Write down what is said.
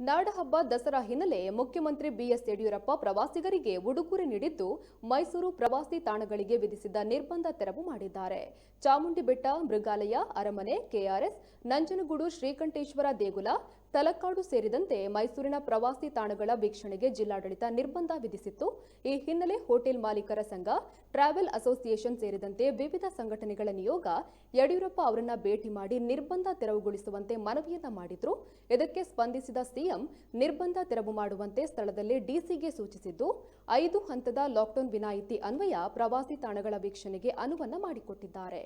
ನಾಡಹಬ್ಬ ದಸರಾ ಹಿನ್ನೆಲೆ ಮುಖ್ಯಮಂತ್ರಿ ಬಿಎಸ್ ಯಡಿಯೂರಪ್ಪ ಪ್ರವಾಸಿಗರಿಗೆ ಉಡುಗೊರೆ ನೀಡಿದ್ದು ಮೈಸೂರು ಪ್ರವಾಸಿ ತಾಣಗಳಿಗೆ ವಿಧಿಸಿದ್ದ ನಿರ್ಬಂಧ ತೆರವು ಮಾಡಿದ್ದಾರೆ. ಚಾಮುಂಡಿ ಬೆಟ್ಟ, ಮೃಗಾಲಯ, ಅರಮನೆ, ಕೆಆರ್ಎಸ್, ನಂಜನಗೂಡು ಶ್ರೀಕಂಠೇಶ್ವರ ದೇಗುಲ, ತಲಕಾಡು ಸೇರಿದಂತೆ ಮೈಸೂರಿನ ಪ್ರವಾಸಿ ತಾಣಗಳ ವೀಕ್ಷಣೆಗೆ ಜಿಲ್ಲಾಡಳಿತ ನಿರ್ಬಂಧ ವಿಧಿಸಿತ್ತು. ಈ ಹಿನ್ನೆಲೆ ಹೋಟೆಲ್ ಮಾಲೀಕರ ಸಂಘ, ಟ್ರಾವೆಲ್ ಅಸೋಸಿಯೇಷನ್ ಸೇರಿದಂತೆ ವಿವಿಧ ಸಂಘಟನೆಗಳ ನಿಯೋಗ ಯಡಿಯೂರಪ್ಪ ಅವರನ್ನ ಭೇಟಿ ಮಾಡಿ ನಿರ್ಬಂಧ ತೆರವುಗೊಳಿಸುವಂತೆ ಮನವಿಯನ್ನ ಮಾಡಿದ್ರು. ಇದಕ್ಕೆ ಸ್ಪಂದಿಸಿದ ಸಿಎಂ ನಿರ್ಬಂಧ ತೆರವು ಮಾಡುವಂತೆ ಸ್ಥಳದಲ್ಲೇ ಡಿಸಿಗೆ ಸೂಚಿಸಿದ್ದು 5 ಹಂತದ ಲಾಕ್ಡೌನ್ ವಿನಾಯಿತಿ ಅನ್ವಯ ಪ್ರವಾಸಿ ತಾಣಗಳ ವೀಕ್ಷಣೆಗೆ ಅನುವನ್ನ ಮಾಡಿಕೊಟ್ಟಿದ್ದಾರೆ.